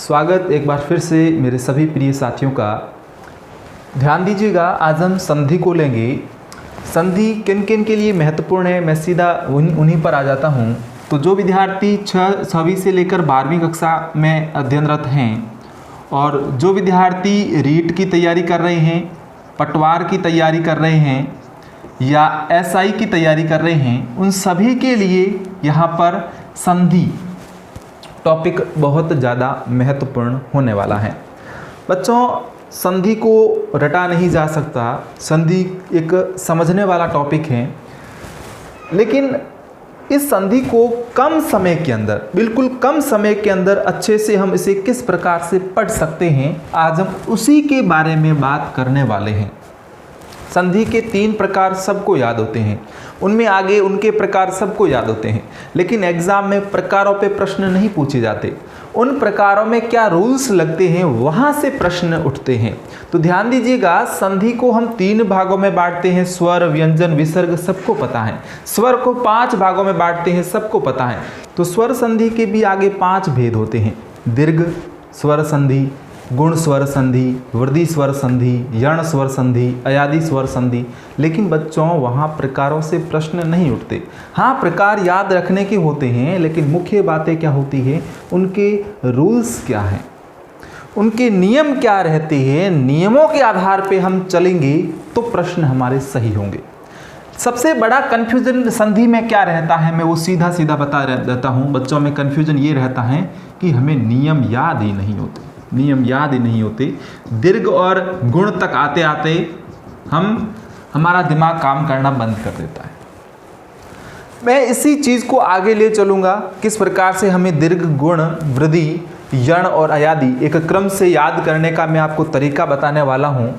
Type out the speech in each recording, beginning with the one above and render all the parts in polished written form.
स्वागत एक बार फिर से मेरे सभी प्रिय साथियों का। ध्यान दीजिएगा, आज हम संधि को लेंगे। संधि किन किन के लिए महत्वपूर्ण है, मैं सीधा उन्हीं पर आ जाता हूँ। तो जो विद्यार्थी 6वीं से लेकर 12वीं कक्षा में अध्ययनरत हैं और जो विद्यार्थी रीट की तैयारी कर रहे हैं, पटवार की तैयारी कर रहे हैं या एसआई की तैयारी कर रहे हैं, उन सभी के लिए यहाँ पर संधि टॉपिक बहुत ज़्यादा महत्वपूर्ण होने वाला है। बच्चों, संधि को रटा नहीं जा सकता, संधि एक समझने वाला टॉपिक है, लेकिन इस संधि को कम समय के अंदर, बिल्कुल कम समय के अंदर अच्छे से हम इसे किस प्रकार से पढ़ सकते हैं, आज हम उसी के बारे में बात करने वाले हैं। संधि के 3 प्रकार सबको याद होते हैं, उनमें आगे उनके प्रकार सबको याद होते हैं, लेकिन एग्जाम में प्रकारों पे प्रश्न नहीं पूछे जाते। उन प्रकारों में क्या रूल्स लगते हैं, वहाँ से प्रश्न उठते हैं। तो ध्यान दीजिएगा, संधि को हम 3 भागों में बांटते हैं। स्वर, व्यंजन, विसर्ग सबको पता है। स्वर को 5 भागों में बांटते हैं, सबको पता है। तो स्वर संधि के भी आगे 5 भेद होते हैं। दीर्घ स्वर संधि, गुण स्वर संधि, वृद्धि स्वर संधि, यण स्वर संधि, अयादि स्वर संधि। लेकिन बच्चों, वहाँ प्रकारों से प्रश्न नहीं उठते। हाँ, प्रकार याद रखने के होते हैं, लेकिन मुख्य बातें क्या होती है, उनके रूल्स क्या हैं, उनके नियम क्या रहते हैं। नियमों के आधार पे हम चलेंगे तो प्रश्न हमारे सही होंगे। सबसे बड़ा कन्फ्यूजन संधि में क्या रहता है, मैं वो सीधा सीधा बता देता हूँ। बच्चों में कन्फ्यूजन ये रहता है कि हमें नियम याद ही नहीं होते, नियम याद ही नहीं होते। दीर्घ और गुण तक आते आते हमारा दिमाग काम करना बंद कर देता है। मैं इसी चीज़ को आगे ले चलूँगा, किस प्रकार से हमें दीर्घ, गुण, वृद्धि, यण और अयादि एक क्रम से याद करने का मैं आपको तरीका बताने वाला हूँ।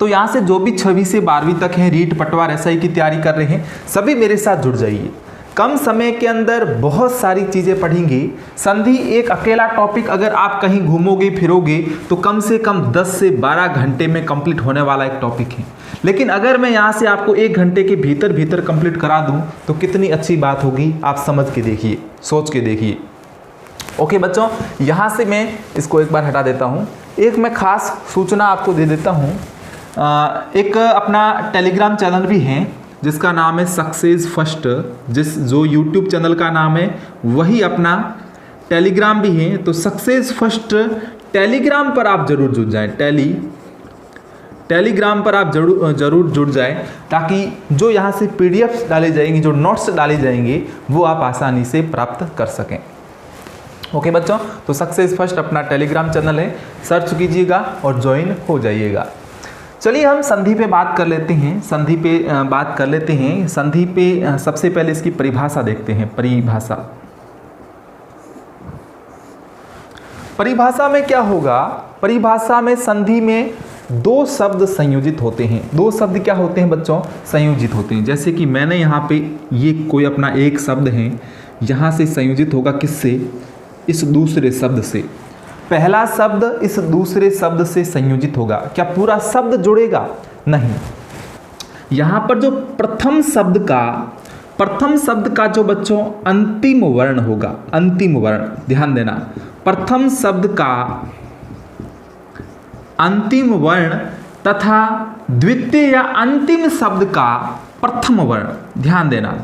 तो यहाँ से जो भी 6वीं से 12वीं तक हैं, रीट, पटवार, एसआई की तैयारी कर रहे हैं, सभी मेरे साथ जुड़ जाइए। कम समय के अंदर बहुत सारी चीज़ें पढ़ेंगे। संधि एक अकेला टॉपिक, अगर आप कहीं घूमोगे फिरोगे तो कम से कम 10 से 12 घंटे में कंप्लीट होने वाला एक टॉपिक है। लेकिन अगर मैं यहाँ से आपको 1 घंटे के भीतर भीतर कंप्लीट करा दूँ तो कितनी अच्छी बात होगी, आप समझ के देखिए, सोच के देखिए। ओके बच्चों, यहाँ से मैं इसको एक बार हटा देता हूँ। एक मैं खास सूचना आपको दे देता हूँ। एक अपना टेलीग्राम चैनल भी है जिसका नाम है सक्सेस फर्स्ट, जो यूट्यूब चैनल का नाम है वही अपना टेलीग्राम भी है। तो सक्सेस फर्स्ट टेलीग्राम पर आप जरूर जुड़ जाएं, टेलीग्राम पर आप जरूर जुड़ जाएं, ताकि जो यहाँ से पीडीएफ डाले जाएंगे, जो नोट्स डाले जाएंगे, वो आप आसानी से प्राप्त कर सकें। ओके बच्चों, तो सक्सेस फर्स्ट अपना टेलीग्राम चैनल है, सर्च कीजिएगा और ज्वाइन हो जाइएगा। चलिए हम संधि पे बात कर लेते हैं। संधि पे सबसे पहले इसकी परिभाषा देखते हैं। परिभाषा में क्या होगा, परिभाषा में संधि में 2 शब्द संयोजित होते हैं। 2 शब्द क्या होते हैं बच्चों, संयोजित होते हैं। जैसे कि मैंने यहाँ पे ये कोई अपना एक शब्द है, यहाँ से संयोजित होगा किससे, इस दूसरे शब्द से। पहला शब्द इस दूसरे शब्द से संयोजित होगा। क्या पूरा शब्द जुड़ेगा? नहीं। यहाँ पर जो प्रथम शब्द का जो बच्चों अंतिम वर्ण होगा, अंतिम वर्ण, ध्यान देना, प्रथम शब्द का अंतिम वर्ण तथा द्वितीय या अंतिम शब्द का प्रथम वर्ण, ध्यान देना।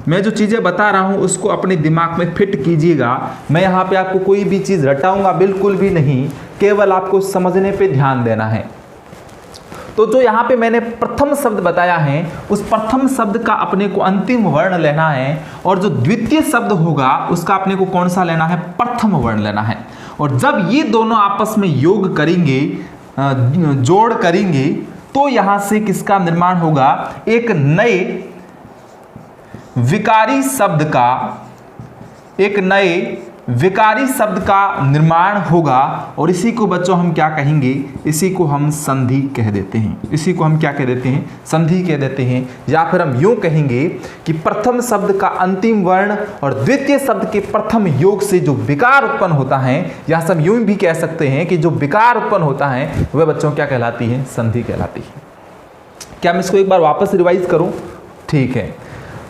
मैं जो चीज़ें बता रहा हूँ उसको अपने दिमाग में फिट कीजिएगा। मैं यहाँ पे आपको कोई भी चीज़ रटाऊंगा बिल्कुल भी नहीं, केवल आपको समझने पे ध्यान देना है। तो जो यहाँ पे मैंने प्रथम शब्द बताया है, उस प्रथम शब्द का अपने को अंतिम वर्ण लेना है, और जो द्वितीय शब्द होगा उसका अपने को कौन सा लेना है, प्रथम वर्ण लेना है। और जब ये दोनों आपस में योग करेंगे, जोड़ करेंगे, तो यहाँ से किसका निर्माण होगा, एक नए विकारी शब्द का निर्माण होगा। और इसी को बच्चों हम क्या कहेंगे, इसी को हम संधि कह देते हैं। इसी को हम क्या कह देते हैं, संधि कह देते हैं। या फिर हम यूं कहेंगे कि प्रथम शब्द का अंतिम वर्ण और द्वितीय शब्द के प्रथम योग से जो विकार उत्पन्न होता है, या हम यूं भी कह सकते हैं कि जो विकार उत्पन्न होता है वह बच्चों क्या कहलाती है, संधि कहलाती है। क्या मैं इसको एक बार वापस रिवाइज करूं? ठीक है।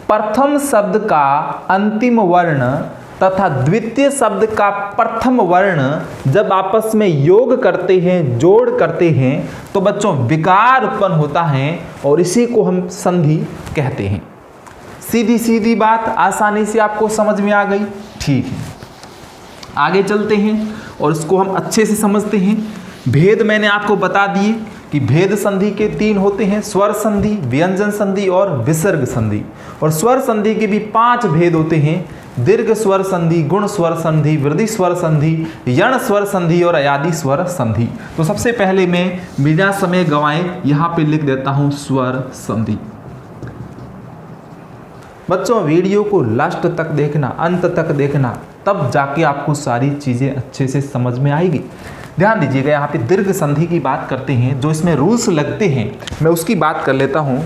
प्रथम शब्द का अंतिम वर्ण तथा द्वितीय शब्द का प्रथम वर्ण जब आपस में योग करते हैं, जोड़ करते हैं, तो बच्चों विकार उत्पन्न होता है और इसी को हम संधि कहते हैं। सीधी सीधी बात आसानी से आपको समझ में आ गई। ठीक है, आगे चलते हैं और इसको हम अच्छे से समझते हैं। भेद मैंने आपको बता दिए कि भेद संधि के 3 होते हैं, स्वर संधि, व्यंजन संधि और विसर्ग संधि। और स्वर संधि के भी 5 भेद होते हैं, दीर्घ स्वर संधि, गुण स्वर संधि, वृद्धि स्वर संधि, यण स्वर संधि और अयादि स्वर संधि। तो सबसे पहले मैं बिना समय गंवाए यहाँ पे लिख देता हूँ स्वर संधि। बच्चों वीडियो को लास्ट तक देखना, अंत तक देखना, तब जाके आपको सारी चीज़ें अच्छे से समझ में आएगी। ध्यान दीजिएगा, यहाँ पे दीर्घ संधि की बात करते हैं, जो इसमें रूल्स लगते हैं मैं उसकी बात कर लेता हूँ।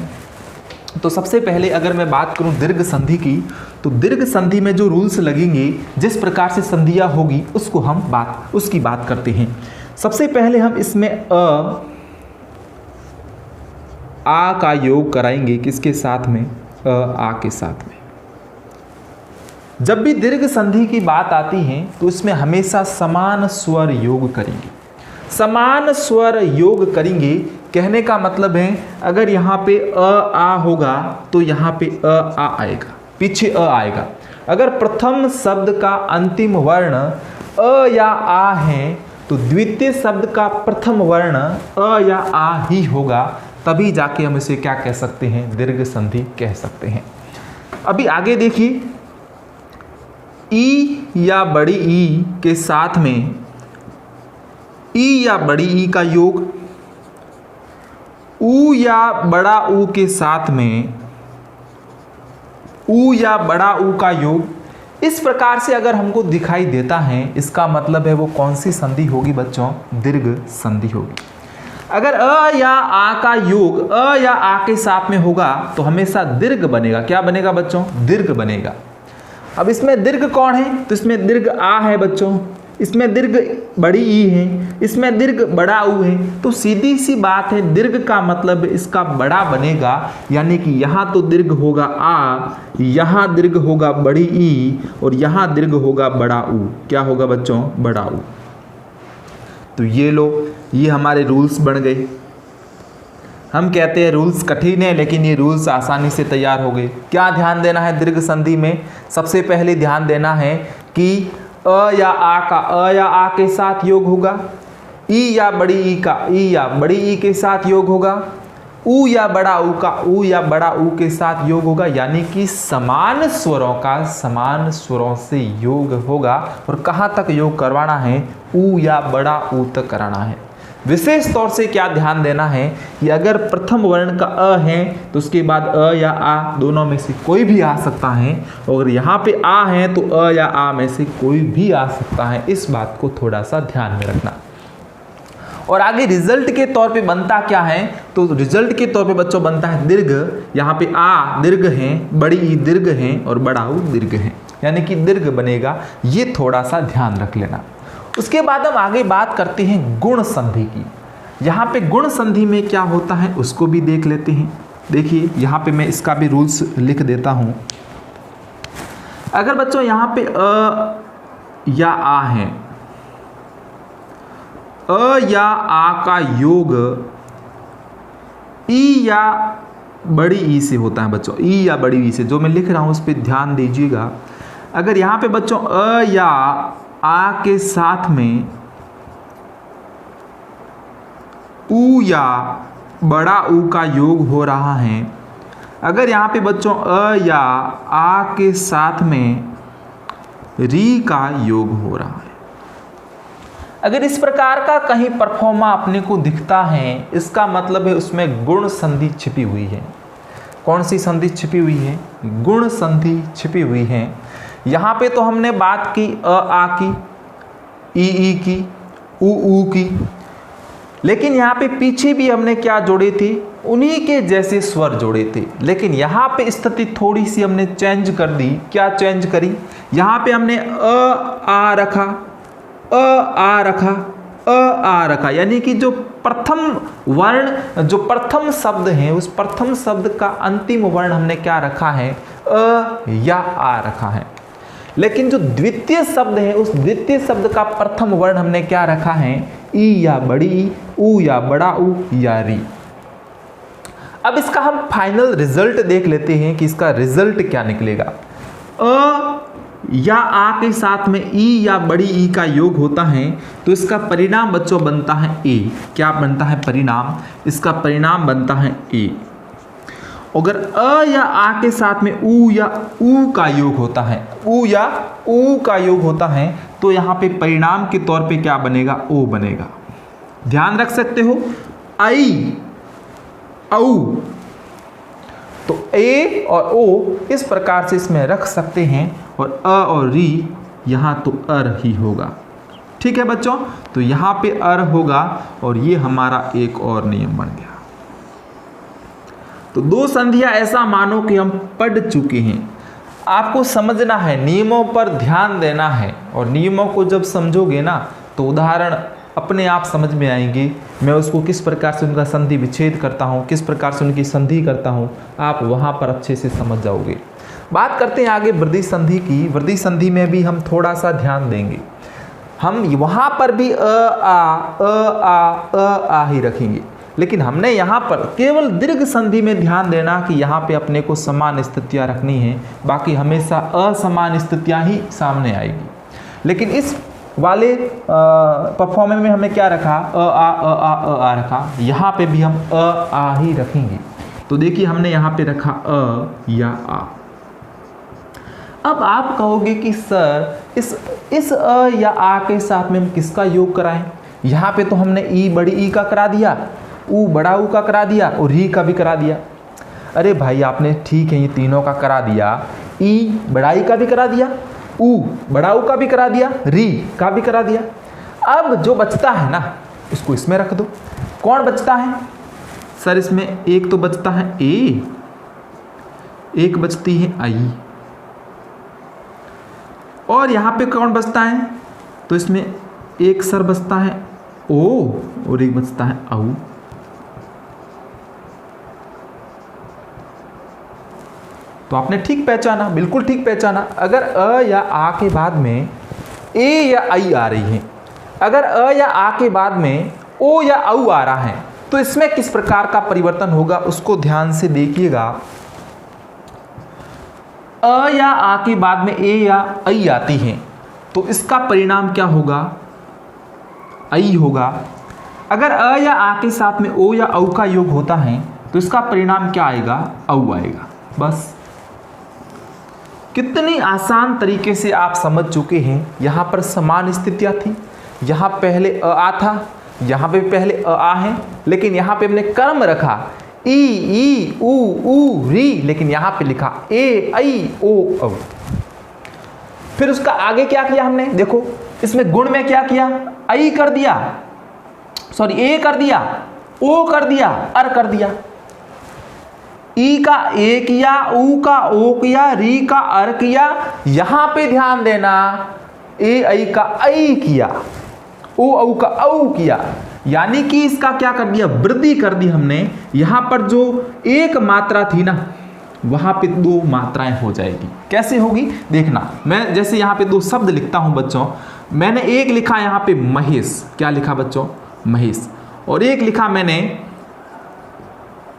तो सबसे पहले अगर मैं बात करूँ दीर्घ संधि की, तो दीर्घ संधि में जो रूल्स लगेंगे, जिस प्रकार से संधियाँ होगी उसकी बात करते हैं। सबसे पहले हम इसमें आ का योग कराएंगे, किसके साथ में? आ के साथ में। जब भी दीर्घ संधि की बात आती है तो इसमें हमेशा समान स्वर योग करेंगे। समान स्वर योग करेंगे कहने का मतलब है, अगर यहाँ पे आ होगा तो यहाँ पे आ आएगा, पीछे आएगा। अगर प्रथम शब्द का अंतिम वर्ण अ या आ है तो द्वितीय शब्द का प्रथम वर्ण अ या आ ही होगा, तभी जाके हम इसे क्या कह सकते हैं? दीर्घ संधि कह सकते हैं। अभी आगे देखिए, ई या बड़ी ई के साथ में ई या बड़ी ई का योग, ऊ या बड़ा ऊ के साथ में ऊ या बड़ा ऊ का योग। इस प्रकार से अगर हमको दिखाई देता है, इसका मतलब है वो कौन सी संधि होगी बच्चों? दीर्घ संधि होगी। अगर अ या आ का योग अ या आ के साथ में होगा तो हमेशा दीर्घ बनेगा। क्या बनेगा बच्चों? दीर्घ बनेगा। अब इसमें दीर्घ कौन है? तो इसमें दीर्घ आ है बच्चों, इसमें दीर्घ बड़ी ई है, इसमें दीर्घ बड़ा ऊ है। तो सीधी सी बात है, दीर्घ का मतलब इसका बड़ा बनेगा, यानी कि यहाँ तो दीर्घ होगा आ, यहाँ दीर्घ होगा बड़ी ई और यहाँ दीर्घ होगा बड़ा ऊ। क्या होगा बच्चों? बड़ा ऊ। तो ये लो, ये हमारे रूल्स बन गए। हम कहते हैं रूल्स कठिन है, लेकिन ये रूल्स आसानी से तैयार हो गए। क्या ध्यान देना है दीर्घ संधि में? सबसे पहले ध्यान देना है कि अ या आ के साथ योग होगा, ई या बड़ी ई का ई या बड़ी ई के साथ योग होगा, ऊ या बड़ा ऊ का ऊ या बड़ा ऊ के साथ योग होगा, यानी कि समान स्वरों का समान स्वरों से योग होगा। और कहाँ तक योग करवाना है? ऊ या बड़ा ऊ तक कराना है। विशेष तौर से क्या ध्यान देना है कि अगर प्रथम वर्ण का अ है तो उसके बाद अ या आ दोनों में से कोई भी आ सकता है, और अगर यहाँ पे आ है तो अ या आ में से कोई भी आ सकता है। इस बात को थोड़ा सा ध्यान में रखना। और आगे रिजल्ट के तौर पे बनता क्या है? तो रिजल्ट के तौर पे बच्चों बनता है दीर्घ। यहाँ पे आ दीर्घ है, बड़ी ई दीर्घ है और बड़ा ऊ दीर्घ है, यानी कि दीर्घ बनेगा। ये थोड़ा सा ध्यान रख लेना। उसके बाद हम आगे बात करते हैं गुण संधि की। यहाँ पे गुण संधि में क्या होता है उसको भी देख लेते हैं। देखिए यहाँ पे मैं इसका भी रूल्स लिख देता हूँ। अगर बच्चों यहाँ पे अ या आ है, अ या आ का योग ई या बड़ी ई से होता है बच्चों, ई या बड़ी ई से, जो मैं लिख रहा हूँ उस पर ध्यान दीजिएगा। अगर यहाँ पे बच्चों अ या आ के साथ में ऊ या बड़ा ऊ का योग हो रहा है, अगर यहाँ पे बच्चों अ या आ के साथ में री का योग हो रहा है, अगर इस प्रकार का कहीं परफॉर्मा अपने को दिखता है, इसका मतलब है उसमें गुण संधि छिपी हुई है। कौन सी संधि छिपी हुई है? गुण संधि छिपी हुई है। यहाँ पे तो हमने बात की अ आ की, ई की, ऊ की, लेकिन यहाँ पे पीछे भी हमने क्या जोड़े थे? उन्हीं के जैसे स्वर जोड़े थे। लेकिन यहाँ पे स्थिति थोड़ी सी हमने चेंज कर दी। क्या चेंज करी? यहाँ पे हमने अ आ रखा, अ आ रखा, अ आ रखा, यानी कि जो प्रथम वर्ण, जो प्रथम शब्द है, उस प्रथम शब्द का अंतिम वर्ण हमने क्या रखा है? अ या आ रखा है। लेकिन जो द्वितीय शब्द है उस द्वितीय शब्द का प्रथम वर्ण हमने क्या रखा है, ई या बड़ी ई, ऊ या बड़ा ऊ या री। अब इसका हम फाइनल रिजल्ट देख लेते हैं कि इसका रिजल्ट क्या निकलेगा। अ या आ के साथ में ई या बड़ी ई का योग होता है तो इसका परिणाम बच्चों बनता है ए। क्या बनता है परिणाम, इसका परिणाम बनता है ए। अगर अ या आ के साथ में ऊ या ऊ का योग होता है, ऊ या ऊ का योग होता है तो यहाँ पे परिणाम के तौर पे क्या बनेगा, ओ बनेगा। ध्यान रख सकते हो, आई औ, तो ए और ओ इस प्रकार से इसमें रख सकते हैं और अ और री यहाँ तो अर ही होगा। ठीक है बच्चों, तो यहाँ पे अर होगा और ये हमारा एक और नियम बन गया। तो दो संधियां ऐसा मानो कि हम पढ़ चुके हैं। आपको समझना है, नियमों पर ध्यान देना है और नियमों को जब समझोगे ना तो उदाहरण अपने आप समझ में आएंगे। मैं उसको किस प्रकार से उनका संधि विच्छेद करता हूँ, किस प्रकार से उनकी संधि करता हूँ, आप वहाँ पर अच्छे से समझ जाओगे। बात करते हैं आगे वृद्धि संधि की। वृद्धि संधि में भी हम थोड़ा सा ध्यान देंगे। हम वहाँ पर भी आ ही रखेंगे, लेकिन हमने यहाँ पर केवल दीर्घ संधि में ध्यान देना कि यहाँ पे अपने को समान स्थितियाँ रखनी है, बाकी हमेशा असमान स्थितियाँ ही सामने आएगी। लेकिन इस वाले परफॉर्मेंस में हमें क्या रखा, आ रखा, यहाँ पे भी हम आ ही रखेंगे। तो देखिए हमने यहाँ पे रखा अ या आ। अब आप कहोगे कि सर इस अ या आ के साथ में हम किसका योग कराएं? यहाँ पे तो हमने ई बड़ी ई का करा दिया, ऊ बड़ा ऊ का करा दिया और री का भी करा दिया। अरे भाई आपने ठीक है ये तीनों का करा दिया, ई बड़ा ई का भी करा दिया, ऊ बड़ा ऊ का भी करा दिया, री का भी करा दिया। अब जो बचता है ना उसको इसमें रख दो। कौन बचता है सर? इसमें एक तो बचता है ए, एक बचती है आई, और यहाँ पे कौन बचता है? तो इसमें एक सर बचता है ओ और एक बचता है औ। तो आपने ठीक पहचाना, बिल्कुल ठीक पहचाना। अगर अ या आ के बाद में ए या आई आ रही है, अगर अ या आ के बाद में ओ या औ आ रहा है तो इसमें किस प्रकार का परिवर्तन होगा उसको ध्यान से देखिएगा। अ या आ के बाद में ए या आई आती है तो इसका परिणाम क्या होगा? आई होगा। अगर अ या आ के साथ में ओ या औ का योग होता है तो इसका परिणाम क्या आएगा? औ आएगा। बस कितनी आसान तरीके से आप समझ चुके हैं। यहाँ पर समान स्थितियाँ थी, यहाँ पहले अ आ था, यहाँ पे पहले अ आ है, लेकिन यहाँ पे हमने कर्म रखा ई ऊ री, लेकिन यहाँ पे लिखा ए आई ओ औ। फिर उसका आगे क्या किया हमने? देखो इसमें गुण में क्या किया? आई कर दिया, सॉरी ए कर दिया, ओ कर दिया, अर कर दिया। ई का ए किया, ऊ का ओ किया, री का अर किया। यहां पे ध्यान देना, ए आई का आई किया, ओ औ का औ किया, यानी कि इसका क्या कर दिया? वृद्धि कर दी हमने। यहां पर जो एक मात्रा थी ना वहां पे दो मात्राएं हो जाएगी। कैसे होगी देखना। मैं जैसे यहां पे दो शब्द लिखता हूं बच्चों, मैंने एक लिखा यहां पे महेश, क्या लिखा बच्चों? महेश। और एक लिखा मैंने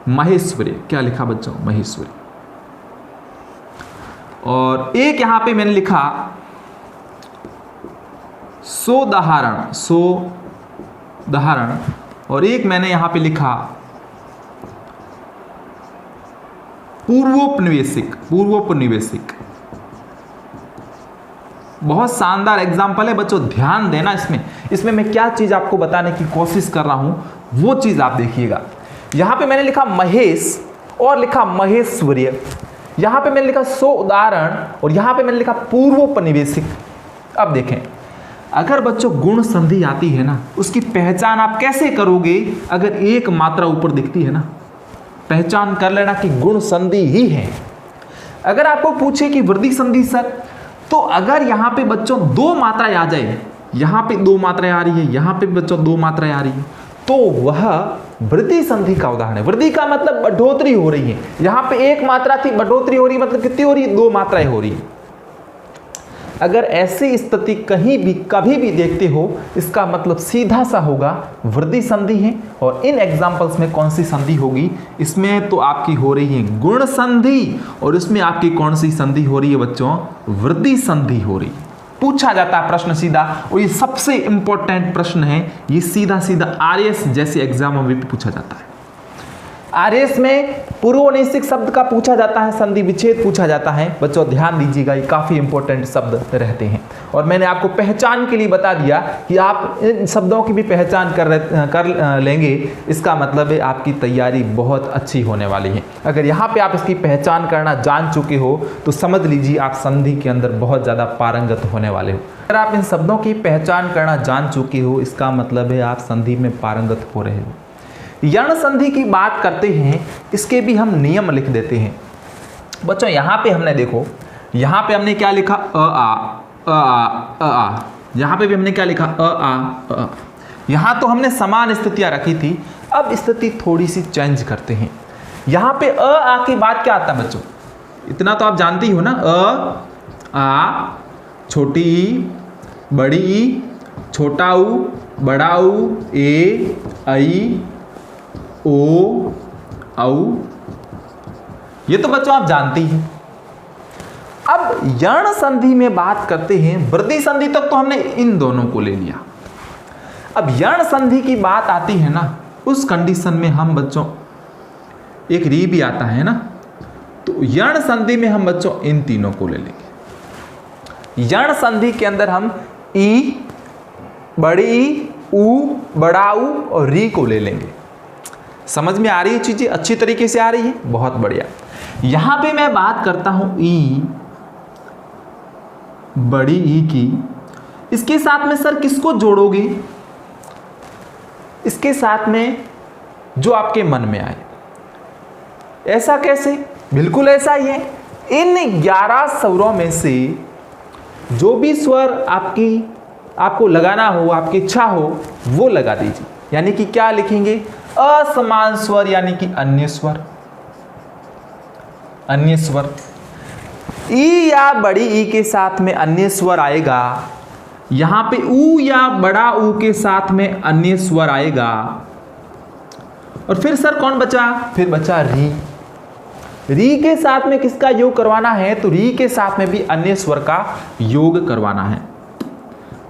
महेश्वरी, क्या लिखा बच्चों? महेश्वरी। और एक यहां पे मैंने लिखा सोदाहरण, सोदाहरण, और एक मैंने यहां पे लिखा पूर्वोपनिवेशिक, पूर्वोपनिवेशिक। बहुत शानदार एग्जाम्पल है बच्चों, ध्यान देना इसमें मैं क्या चीज आपको बताने की कोशिश कर रहा हूं वो चीज आप देखिएगा। यहां पे मैंने लिखा महेश और लिखा महेश्वरीय, यहां पे मैंने लिखा सोदाहरण और यहां पे मैंने लिखा पूर्वोपनिवेशिक। अब देखें, अगर बच्चों गुण संधि आती है ना उसकी पहचान आप कैसे करोगे? अगर एक मात्रा ऊपर दिखती है ना, पहचान कर लेना कि गुण संधि ही है। अगर आपको पूछे कि वृद्धि संधि सर, तो अगर यहाँ पे बच्चों दो मात्राएं आ जाए, यहाँ पे दो मात्राएं आ रही है, यहाँ पे बच्चों दो मात्राएं आ रही है, तो वह वृद्धि संधि का उदाहरण है। वृद्धि का मतलब बढ़ोतरी हो रही है। यहाँ पे एक मात्रा थी, बढ़ोतरी हो रही है, मतलब कितनी हो रही है? दो मात्राएं हो रही है। अगर ऐसी स्थिति कहीं भी कभी भी देखते हो, इसका मतलब सीधा सा होगा वृद्धि संधि है। और इन एग्जाम्पल्स में कौन सी संधि होगी, इसमें तो आपकी हो रही है गुण संधि, और इसमें आपकी कौन सी संधि हो रही है बच्चों, वृद्धि संधि हो रही है। पूछा जाता है प्रश्न सीधा, और ये सबसे इंपॉर्टेंट प्रश्न है, ये सीधा सीधा आरएस जैसे एग्जामों में भी पूछा जाता है। आरएस में पूर्वनिश्चित शब्द का पूछा जाता है, संधि विच्छेद पूछा जाता है। बच्चों ध्यान दीजिएगा, ये काफी इंपॉर्टेंट शब्द रहते हैं। और मैंने आपको पहचान के लिए बता दिया कि आप इन शब्दों की भी पहचान कर लेंगे, इसका मतलब है आपकी तैयारी बहुत अच्छी होने वाली है। अगर यहाँ पे आप इसकी पहचान करना जान चुके हो तो समझ लीजिए आप संधि के अंदर बहुत ज़्यादा पारंगत होने वाले हो। अगर आप इन शब्दों की पहचान करना जान चुके हो, इसका मतलब है आप संधि में पारंगत हो रहे हो। यण संधि की बात करते हैं, इसके भी हम नियम लिख देते हैं। बच्चों यहाँ पे हमने देखो, यहाँ पे हमने क्या लिखा, अ आ। यहाँ पे भी हमने क्या लिखा, अ आ। यहाँ तो हमने समान स्थितियाँ रखी थी, अब स्थिति थोड़ी सी चेंज करते हैं। यहाँ पे अ आ के बाद क्या आता है बच्चों, इतना तो आप जानते ही हो ना, अ आ, छोटी ई, बड़ी ई, छोटा ऊ, बड़ा ऊ, ए, आई, ओ, औ। ये तो बच्चों आप जानते ही। अब यण संधि में बात करते हैं, वृद्धि संधि तक तो हमने इन दोनों को ले लिया। अब यण संधि की बात आती है ना, उस कंडीशन में हम बच्चों, एक री भी आता है ना, तो यण संधि में हम बच्चों इन तीनों को ले लेंगे। यण संधि के अंदर हम ई, बड़ी ई, ऊ, बड़ा ऊ और री को ले लेंगे। समझ में आ रही है चीजें, अच्छी तरीके से आ रही है, बहुत बढ़िया। यहां पे मैं बात करता हूं ई, बड़ी ई की, इसके साथ में सर किसको जोड़ोगे, इसके साथ में जो आपके मन में आए। ऐसा कैसे, बिल्कुल ऐसा ही है। इन 11 स्वरों में से जो भी स्वर आपको लगाना हो, आपकी इच्छा हो, वो लगा दीजिए। यानी कि क्या लिखेंगे, असमान स्वर, यानी कि अन्य स्वर। अन्य स्वर ई या बड़ी ई के साथ में अन्य स्वर आएगा, यहां पे ऊ या बड़ा ऊ के साथ में अन्य स्वर आएगा। और फिर सर कौन बचा, फिर बचा री। री के साथ में किसका योग करवाना है, तो री के साथ में भी अन्य स्वर का योग करवाना है।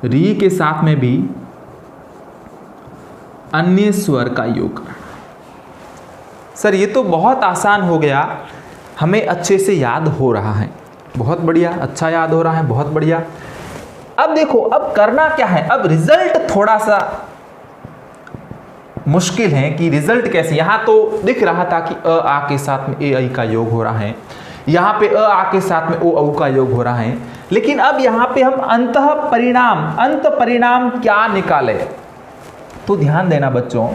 री के साथ में भी अन्य स्वर का योग करना। सर ये तो बहुत आसान हो गया, हमें अच्छे से याद हो रहा है, बहुत बढ़िया, अच्छा याद हो रहा है, बहुत बढ़िया। अब देखो, अब करना क्या है, अब रिजल्ट थोड़ा सा मुश्किल है कि रिजल्ट कैसे। यहां तो दिख रहा था कि अ आ के साथ में ए आई का योग हो रहा है, यहां पे अ आ के साथ में ओ औ का योग हो रहा है, लेकिन अब यहां पे हम अंत परिणाम क्या निकाले, तो ध्यान देना बच्चों,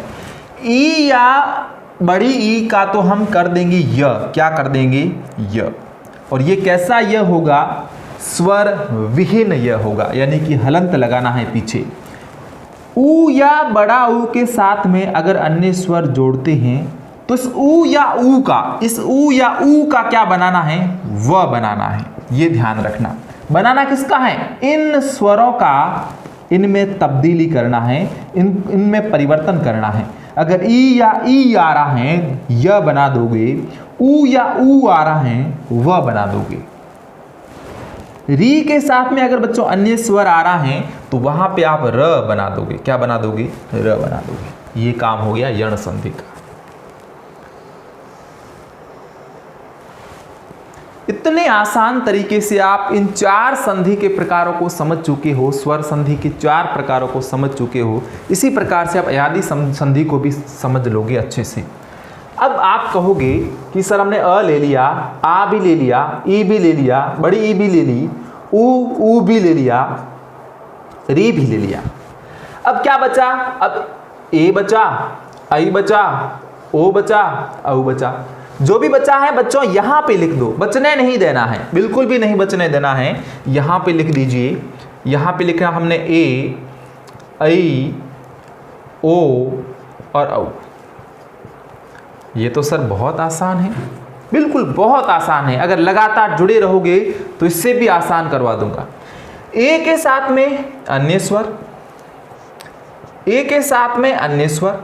ई या बड़ी ई का तो हम कर देंगे य, क्या कर देंगे, य। और ये कैसा य होगा, स्वर विहीन य होगा, यानी कि हलंत लगाना है पीछे। ऊ या बड़ा ऊ के साथ में अगर अन्य स्वर जोड़ते हैं तो इस ऊ या ऊ का क्या बनाना है, व बनाना है। ये ध्यान रखना, बनाना किसका है, इन स्वरों का इनमें तब्दीली करना है, इनमें परिवर्तन करना है। अगर ई या ई आ रहा है, य बना दोगे, ऊ या ऊ आ रहा है, व बना दोगे। री के साथ में अगर बच्चों अन्य स्वर आ रहा है तो वहां पे आप र बना दोगे, क्या बना दोगे, र बना दोगे। ये काम हो गया यण संधि का। इतने आसान तरीके से आप इन 4 संधि के प्रकारों को समझ चुके हो, स्वर संधि के 4 प्रकारों को समझ चुके हो। इसी प्रकार से आप अयादी संधि को भी समझ लोगे अच्छे से। अब आप कहोगे कि सर हमने अ ले लिया, आ भी ले लिया, ई भी ले लिया, बड़ी ई भी ले ली, ऊ भी ले लिया, री भी ले लिया, अब क्या बचा, अब ए बचा, आई बचा, ओ बचा, औ बचा। जो भी बचा है बच्चों यहां पे लिख दो, बचने नहीं देना है, बिल्कुल भी नहीं बचने देना है। यहां पे लिख दीजिए, यहां पे लिखा हमने ए, आई, ओ और औ। ये तो सर बहुत आसान है, बिल्कुल बहुत आसान है। अगर लगातार जुड़े रहोगे तो इससे भी आसान करवा दूंगा। ए के साथ में अन्य स्वर, ए के साथ में अन्य स्वर,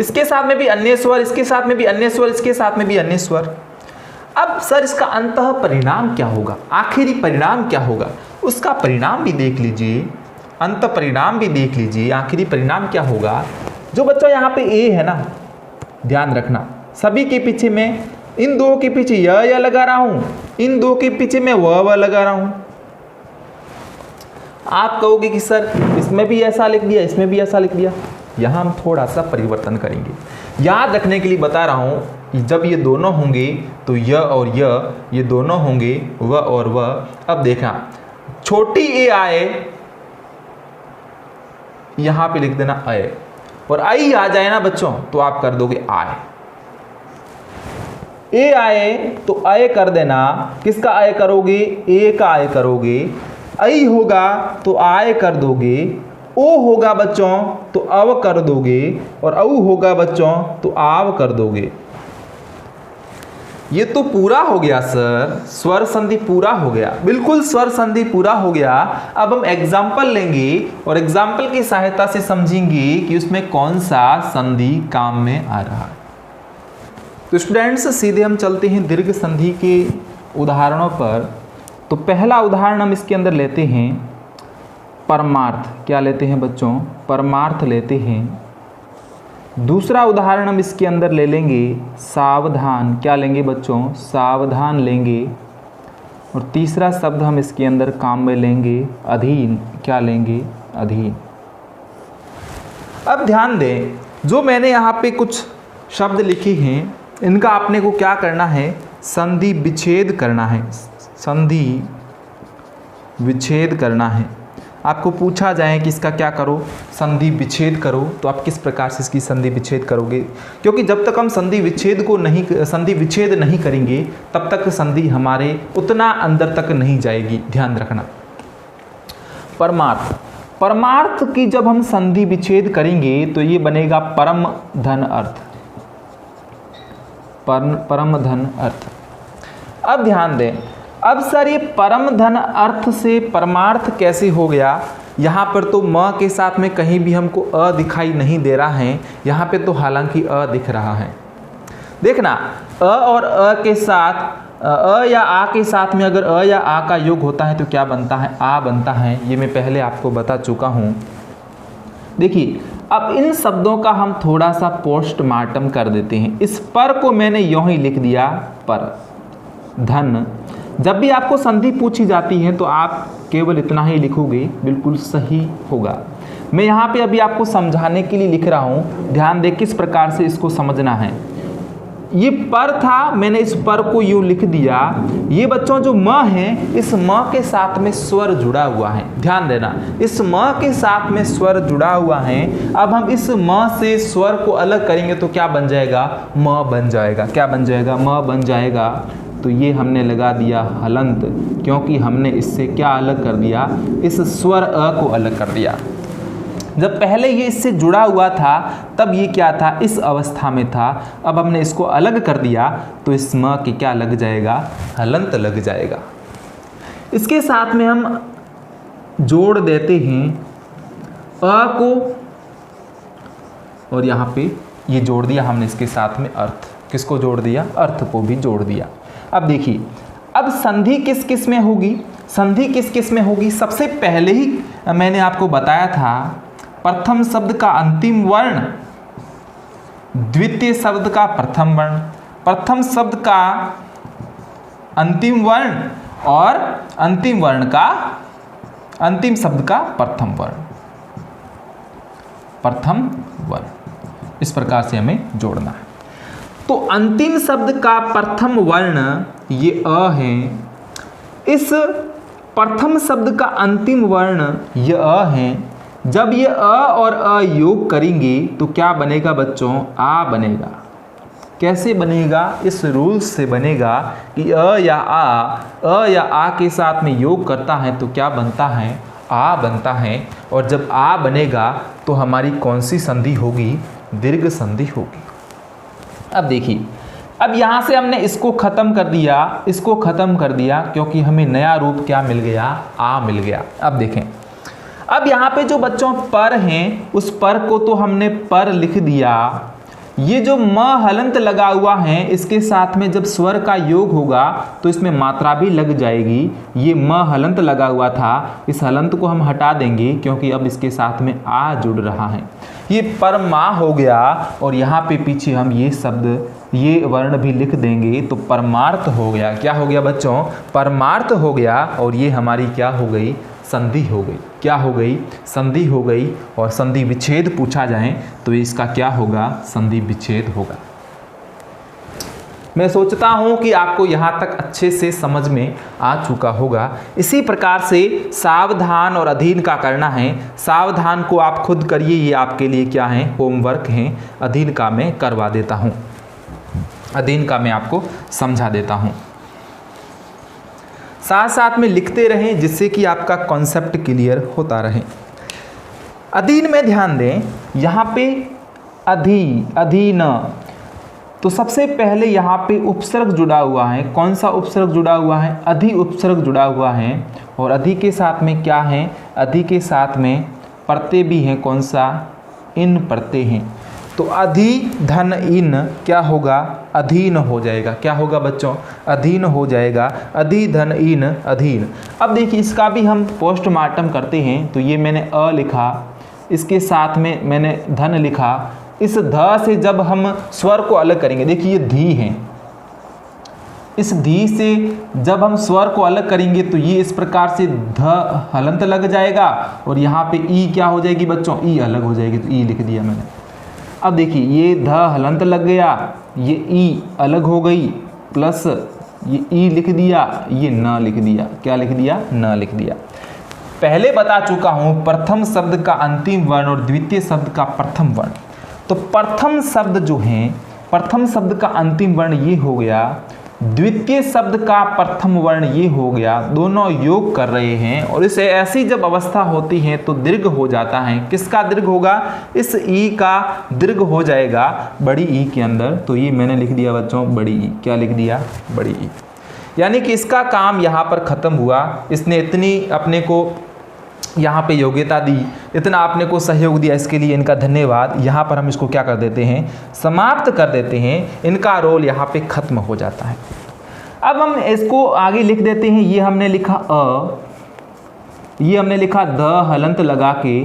इसके साथ में भी अन्य स्वर, इसके साथ में भी अन्य स्वर, इसके साथ में भी अन्य स्वर। अब सर इसका अंतः परिणाम क्या होगा, आखिरी परिणाम क्या होगा, उसका परिणाम भी देख लीजिए, अंत परिणाम भी देख लीजिए, आखिरी परिणाम क्या होगा। जो बच्चों यहाँ पे ए है ना, ध्यान रखना, सभी के पीछे मैं इन दो के पीछे य लगा रहा हूं, इन दो के पीछे मैं व लगा रहा हूं। आप कहोगे कि सर इसमें भी ऐसा लिख दिया, इसमें भी ऐसा लिख दिया। यहां हम थोड़ा सा परिवर्तन करेंगे, याद रखने के लिए बता रहा हूं कि जब ये दोनों होंगे तो य और ये दोनों होंगे व और व। अब देखा, छोटी ए आए, यहां पे लिख देना अय, और आई आ जाए ना बच्चों तो आप कर दोगे आय। ए आए तो अय कर देना, किसका अय करोगे, ए का अय करोगे। आई होगा तो आय कर दोगे, ओ होगा बच्चों तो अव कर दोगे, और औ होगा बच्चों तो आव कर दोगे। ये तो पूरा हो गया सर, स्वर संधि पूरा हो गया, बिल्कुल स्वर संधि पूरा हो गया। अब हम एग्जाम्पल लेंगे और एग्जाम्पल की सहायता से समझेंगे कि उसमें कौन सा संधि काम में आ रहा है। तो स्टूडेंट्स सीधे हम चलते हैं दीर्घ संधि के उदाहरणों पर। तो पहला उदाहरण हम इसके अंदर लेते हैं परमार्थ। क्या लेते हैं बच्चों, परमार्थ लेते हैं। दूसरा उदाहरण हम इसके अंदर ले लेंगे सावधान। क्या लेंगे बच्चों, सावधान लेंगे। और तीसरा शब्द हम इसके अंदर काम में लेंगे अधीन। क्या लेंगे, अधीन। अब ध्यान दें, जो मैंने यहाँ पे कुछ शब्द लिखे हैं इनका आपने को क्या करना है, संधि विच्छेद करना है, संधि विच्छेद करना है। आपको पूछा जाए कि इसका क्या करो, संधि विच्छेद करो, तो आप किस प्रकार से इसकी संधि विच्छेद करोगे, क्योंकि जब तक हम संधि विच्छेद नहीं करेंगे तब तक संधि हमारे उतना अंदर तक नहीं जाएगी, ध्यान रखना। परमार्थ, परमार्थ की जब हम संधि विच्छेद करेंगे तो ये बनेगा परम धन अर्थ, परम धन अर्थ। अब ध्यान दें, अब सर ये परम धन अर्थ से परमार्थ कैसे हो गया। यहाँ पर तो म के साथ में कहीं भी हमको अ दिखाई नहीं दे रहा है, यहाँ पे तो हालांकि अ दिख रहा है। देखना, अ और अ के साथ, अ या आ के साथ में अगर अ या आ का योग होता है तो क्या बनता है, आ बनता है। ये मैं पहले आपको बता चुका हूँ। देखिए, अब इन शब्दों का हम थोड़ा सा पोस्टमार्टम कर देते हैं। इस पर को मैंने यूं ही लिख दिया पर। धन, जब भी आपको संधि पूछी जाती है तो आप केवल इतना ही लिखोगे, बिल्कुल सही होगा। मैं यहाँ पे अभी आपको समझाने के लिए लिख रहा हूँ, ध्यान दें किस प्रकार से इसको समझना है। ये पर था, मैंने इस पर को यूं लिख दिया। ये बच्चों जो म है, इस म के साथ में स्वर जुड़ा हुआ है, ध्यान देना, इस म के साथ में स्वर जुड़ा हुआ है। अब हम इस म से स्वर को अलग करेंगे तो क्या बन जाएगा, म बन जाएगा। क्या बन जाएगा, म बन जाएगा। तो ये हमने लगा दिया हलंत, क्योंकि हमने इससे क्या अलग कर दिया, इस स्वर अ को अलग कर दिया। जब पहले ये इससे जुड़ा हुआ था तब ये क्या था, इस अवस्था में था। अब हमने इसको अलग कर दिया तो इस म के क्या लग जाएगा, हलंत लग जाएगा। इसके साथ में हम जोड़ देते हैं अ को, और यहाँ पे ये जोड़ दिया हमने इसके साथ में अर्थ। किसको जोड़ दिया, अर्थ को भी जोड़ दिया। अब देखिए, अब संधि किस किस में होगी, संधि किस किस में होगी। सबसे पहले ही मैंने आपको बताया था, प्रथम शब्द का अंतिम वर्ण, द्वितीय शब्द का प्रथम वर्ण, प्रथम शब्द का अंतिम वर्ण और अंतिम वर्ण का, अंतिम शब्द का प्रथम वर्ण, प्रथम वर्ण। इस प्रकार से हमें जोड़ना है। तो अंतिम शब्द का प्रथम वर्ण ये अ है, इस प्रथम शब्द का अंतिम वर्ण ये अ है। जब ये अ और अ योग करेंगे तो क्या बनेगा बच्चों, आ बनेगा। कैसे बनेगा, इस रूल से बनेगा कि अ या आ के साथ में योग करता है तो क्या बनता है, आ बनता है। और जब आ बनेगा तो हमारी कौन सी संधि होगी, दीर्घ संधि होगी। अब देखिए, अब यहाँ से हमने इसको ख़त्म कर दिया, इसको ख़त्म कर दिया, क्योंकि हमें नया रूप क्या मिल गया, आ मिल गया। अब देखें, अब यहाँ पे जो बच्चों पर हैं, उस पर को तो हमने पर लिख दिया। ये जो म हलंत लगा हुआ है, इसके साथ में जब स्वर का योग होगा तो इसमें मात्रा भी लग जाएगी। ये म हलंत लगा हुआ था, इस हलंत को हम हटा देंगे क्योंकि अब इसके साथ में आ जुड़ रहा है। ये परमा हो गया और यहाँ पे पीछे हम ये शब्द, ये वर्ण भी लिख देंगे तो परमार्थ हो गया। क्या हो गया बच्चों, परमार्थ हो गया। और ये हमारी क्या हो गई, संधि हो गई। क्या हो गई, संधि हो गई। और संधि विच्छेद पूछा जाए तो इसका क्या होगा, संधि विच्छेद होगा। मैं सोचता हूं कि आपको यहां तक अच्छे से समझ में आ चुका होगा। इसी प्रकार से सावधान और अधीन का करना है। सावधान को आप खुद करिए, ये आपके लिए क्या है, होमवर्क है। अधीन का मैं करवा देता हूं, अधीन का मैं आपको समझा देता हूं। साथ साथ में लिखते रहें जिससे कि आपका कॉन्सेप्ट क्लियर होता रहे। अधीन में ध्यान दें, यहाँ पे अधि, अधीन, तो सबसे पहले यहाँ पे उपसर्ग जुड़ा हुआ है। कौन सा उपसर्ग जुड़ा हुआ है, अधि उपसर्ग जुड़ा हुआ है। और अधि के साथ में क्या है, अधि के साथ में प्रत्यय भी हैं। कौन सा, इन प्रत्यय हैं। तो अधि धन इन क्या होगा, अधीन हो जाएगा। क्या होगा बच्चों, अधीन हो जाएगा। अधि धन इन, अधीन। अब देखिए इसका भी हम पोस्टमार्टम करते हैं। तो ये मैंने अ लिखा, इसके साथ में मैंने धन लिखा। इस ध से जब हम स्वर को अलग करेंगे, देखिए ये धी है, इस धी से जब हम स्वर को अलग करेंगे तो ये इस प्रकार से ध हलंत लग जाएगा और यहाँ पे ई क्या हो जाएगी बच्चों, ई अलग हो जाएगी। तो ई लिख दिया मैंने। अब देखिए ये ध हलंत लग गया, ये ई अलग हो गई, प्लस ये ई लिख दिया, ये न लिख दिया। क्या लिख दिया, न लिख दिया। पहले बता चुका हूं प्रथम शब्द का अंतिम वर्ण और द्वितीय शब्द का प्रथम वर्ण। तो प्रथम शब्द जो है, प्रथम शब्द का अंतिम वर्ण ये हो गया, द्वितीय शब्द का प्रथम वर्ण ये हो गया। दोनों योग कर रहे हैं और इसे ऐसी जब अवस्था होती है तो दीर्घ हो जाता है। किसका दीर्घ होगा, इस ई का दीर्घ हो जाएगा बड़ी ई के अंदर। तो ये मैंने लिख दिया बच्चों बड़ी ई। क्या लिख दिया, बड़ी ई। यानी कि इसका काम यहाँ पर ख़त्म हुआ। इसने इतनी अपने को यहाँ पे योग्यता दी, इतना आपने को सहयोग दिया, इसके लिए इनका धन्यवाद। यहाँ पर हम इसको क्या कर देते हैं, समाप्त कर देते हैं। इनका रोल यहाँ पे ख़त्म हो जाता है। अब हम इसको आगे लिख देते हैं। ये हमने लिखा अ, ये हमने लिखा द हलंत लगा के,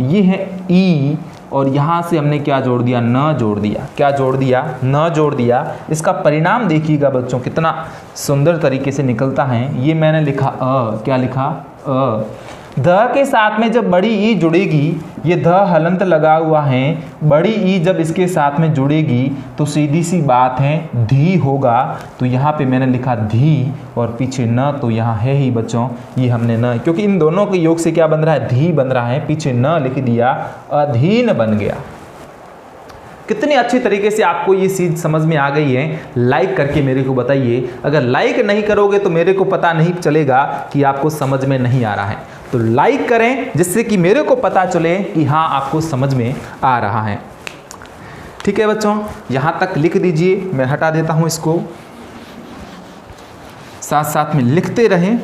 ये है ई, और यहाँ से हमने क्या जोड़ दिया, न जोड़ दिया। क्या जोड़ दिया, न जोड़ दिया। इसका परिणाम देखिएगा बच्चों कितना सुंदर तरीके से निकलता है। ये मैंने लिखा अ, क्या लिखा, अ। ध के साथ में जब बड़ी ई जुड़ेगी, ये ध हलंत लगा हुआ है, बड़ी ई जब इसके साथ में जुड़ेगी तो सीधी सी बात है धी होगा। तो यहाँ पे मैंने लिखा धी और पीछे न, तो यहाँ है ही बच्चों, ये हमने न, क्योंकि इन दोनों के योग से क्या बन रहा है, धी बन रहा है। पीछे न लिख दिया, अधीन बन गया। कितनी अच्छी तरीके से आपको ये चीज़ समझ में आ गई है। लाइक करके मेरे को बताइए। अगर लाइक नहीं करोगे तो मेरे को पता नहीं चलेगा कि आपको समझ में नहीं आ रहा है। तो लाइक करें जिससे कि मेरे को पता चले कि हाँ आपको समझ में आ रहा है। ठीक है बच्चों, यहाँ तक लिख दीजिए, मैं हटा देता हूँ इसको। साथ साथ में लिखते रहें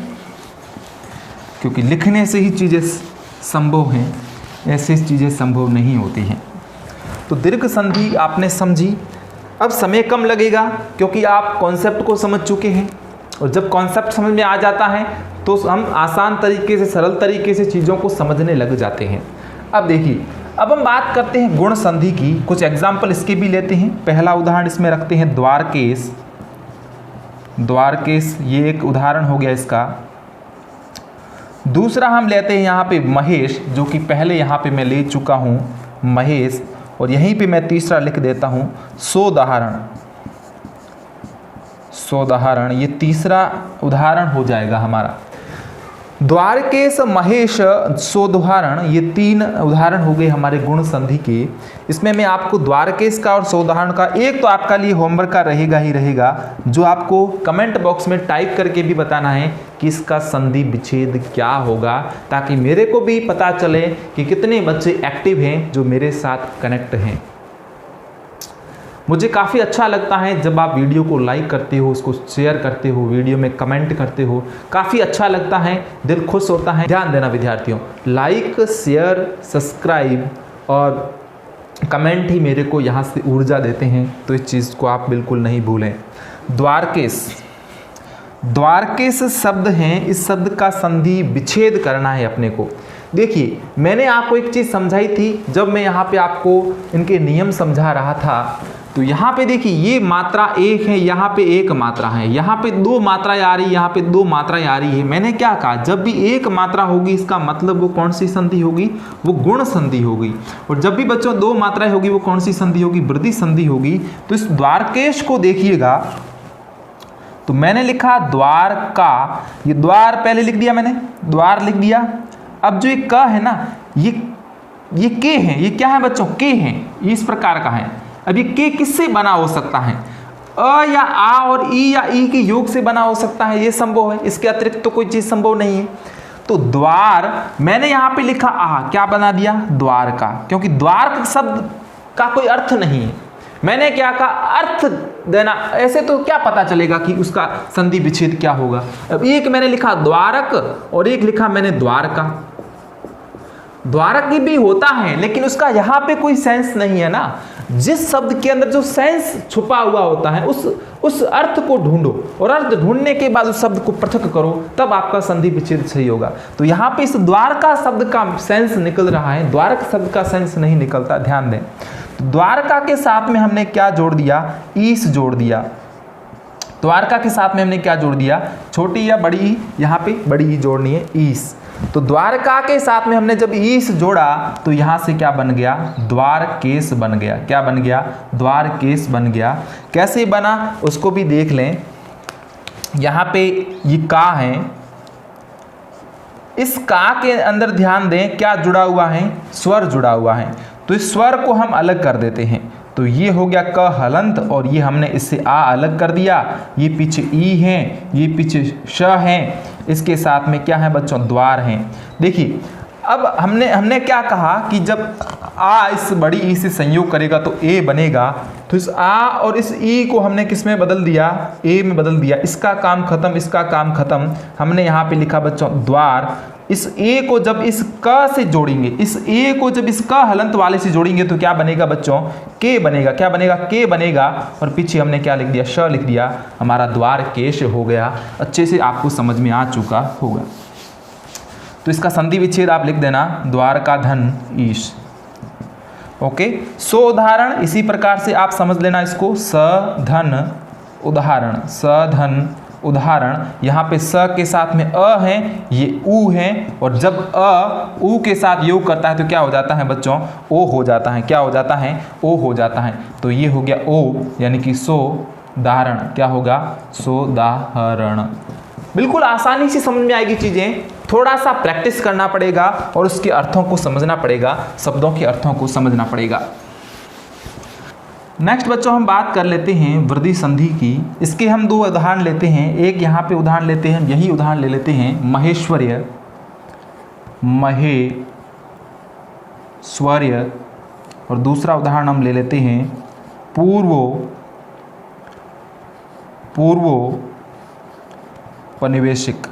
क्योंकि लिखने से ही चीज़ें संभव हैं, ऐसी चीज़ें संभव नहीं होती हैं। तो दीर्घ संधि आपने समझी। अब समय कम लगेगा क्योंकि आप कॉन्सेप्ट को समझ चुके हैं, और जब कॉन्सेप्ट समझ में आ जाता है तो हम आसान तरीके से, सरल तरीके से चीज़ों को समझने लग जाते हैं। अब देखिए, अब हम बात करते हैं गुण संधि की। कुछ एग्जाम्पल इसके भी लेते हैं। पहला उदाहरण इसमें रखते हैं द्वारकेश। द्वारकेश ये एक उदाहरण हो गया इसका। दूसरा हम लेते हैं यहाँ पे महेश, जो कि पहले यहाँ पे मैं ले चुका हूँ महेश, और यहीं पे मैं तीसरा लिख देता हूँ सोदाहरण। सोदाहरण ये तीसरा उदाहरण हो जाएगा हमारा। द्वारकेश, महेश, सोदाहरण ये तीन उदाहरण हो गए हमारे गुण संधि के। इसमें मैं आपको द्वारकेश का और सोदाहरण का एक तो आपका लिए होमवर्क का रहेगा ही रहेगा, जो आपको कमेंट बॉक्स में टाइप करके भी बताना है कि इसका संधि विच्छेद क्या होगा, ताकि मेरे को भी पता चले कि कितने बच्चे एक्टिव हैं जो मेरे साथ कनेक्ट हैं। मुझे काफ़ी अच्छा लगता है जब आप वीडियो को लाइक करते हो, उसको शेयर करते हो, वीडियो में कमेंट करते हो, काफ़ी अच्छा लगता है, दिल खुश होता है। ध्यान देना विद्यार्थियों, लाइक, शेयर, सब्सक्राइब और कमेंट ही मेरे को यहाँ से ऊर्जा देते हैं, तो इस चीज़ को आप बिल्कुल नहीं भूलें। द्वारकेश, द्वारकेश शब्द हैं, इस शब्द का संधि विच्छेद करना है अपने को। देखिए मैंने आपको एक चीज़ समझाई थी जब मैं यहाँ पे आपको इनके नियम समझा रहा था, तो यहाँ पे देखिए ये मात्रा एक है, यहाँ पे एक मात्रा है, यहाँ पे दो मात्राएं आ रही, यहाँ पे दो मात्राएं आ रही है। मैंने क्या कहा, जब भी एक मात्रा होगी इसका मतलब वो कौन सी संधि होगी, वो गुण संधि होगी। और जब भी बच्चों दो मात्राएं होगी वो कौन सी संधि होगी, वृद्धि संधि होगी। तो इस द्वारकेश को देखिएगा, तो मैंने लिखा द्वार का, ये द्वार पहले लिख दिया मैंने, द्वार लिख दिया। अब जो ये क है ना, ये के है, ये क्या है बच्चों, के है, ये इस प्रकार का है। अब ये के किससे बना हो सकता है, अ या आ और ई या ई के योग से बना हो सकता है, ये संभव है, इसके अतिरिक्त तो कोई चीज संभव नहीं है। तो द्वार मैंने यहाँ पे लिखा आ, क्या बना दिया, द्वार का, क्योंकि द्वार शब्द का कोई अर्थ नहीं है। मैंने क्या कहा, अर्थ देना, ऐसे तो क्या पता चलेगा कि उसका संधि विच्छेद क्या होगा। अब एक मैंने लिखा द्वारक और एक लिखा मैंने द्वारका। द्वारक भी होता है लेकिन उसका यहाँ पे कोई सेंस नहीं है ना। जिस शब्द के अंदर जो सेंस छुपा हुआ होता है उस अर्थ को ढूंढो, और अर्थ ढूंढने के बाद उस शब्द को पृथक करो, तब आपका संधि विच्छेद सही होगा। तो यहाँ पे इस द्वारका शब्द का सेंस निकल रहा है, द्वारक शब्द का सेंस नहीं निकलता, ध्यान दें। तो द्वारका के साथ में हमने क्या जोड़ दिया, ईस जोड़ दिया। द्वारका के साथ में हमने क्या जोड़ दिया, छोटी या बड़ी ई, यहाँ पे बड़ी ई जोड़नी है, ईस। तो द्वारका के साथ में हमने जब ईस जोड़ा तो यहाँ से क्या बन गया, द्वारकेश बन गया। क्या बन गया, द्वारकेश बन गया। कैसे बना उसको भी देख लें। यहाँ पे ये का है, इस का के अंदर ध्यान दें क्या जुड़ा हुआ है, स्वर जुड़ा हुआ है। तो इस स्वर को हम अलग कर देते हैं, तो ये हो गया क हलंत, और ये हमने इससे आ अलग कर दिया। ये पीछे ई है, ये पीछे श है, इसके साथ में क्या है बच्चों, द्वार हैं। देखिए अब हमने क्या कहा कि जब आ इस बड़ी ई से संयोग करेगा तो ए बनेगा। तो इस आ और इस ई को हमने किस में बदल दिया, ए में बदल दिया। इसका काम खत्म, इसका काम खत्म। हमने यहाँ पे लिखा बच्चों द्वार। इस ए को जब इस क से जोड़ेंगे, इस ए को जब इस क हलंत वाले से जोड़ेंगे तो क्या बनेगा बच्चों, के बनेगा। क्या बनेगा, के बनेगा। और पीछे हमने क्या लिख दिया, श लिख दिया। हमारा द्वारकेश हो गया। अच्छे से आपको समझ में आ चुका होगा। तो इसका संधि विच्छेद आप लिख देना, द्वारका धन ईश। ओके, सो उदाहरण इसी प्रकार से आप समझ लेना इसको, स धन उदाहरण, स धन उदाहरण। यहाँ पे स के साथ में अ है, ये उ है, और जब अ उ के साथ योग करता है तो क्या हो जाता है बच्चों, ओ हो जाता है। क्या हो जाता है, ओ हो जाता है। तो ये हो गया ओ, यानी कि सो दाहरण। क्या होगा, सो दाहरण। बिल्कुल आसानी से समझ में आएगी चीज़ें, थोड़ा सा प्रैक्टिस करना पड़ेगा और उसके अर्थों को समझना पड़ेगा, शब्दों के अर्थों को समझना पड़ेगा। नेक्स्ट बच्चों हम बात कर लेते हैं वृद्धि संधि की। इसके हम दो उदाहरण लेते हैं। एक यहाँ पे उदाहरण लेते हैं, यही उदाहरण ले लेते हैं, महेश्वर्य, महेश्वर्य। और दूसरा उदाहरण हम ले लेते हैं पूर्वोपनिवेशिक।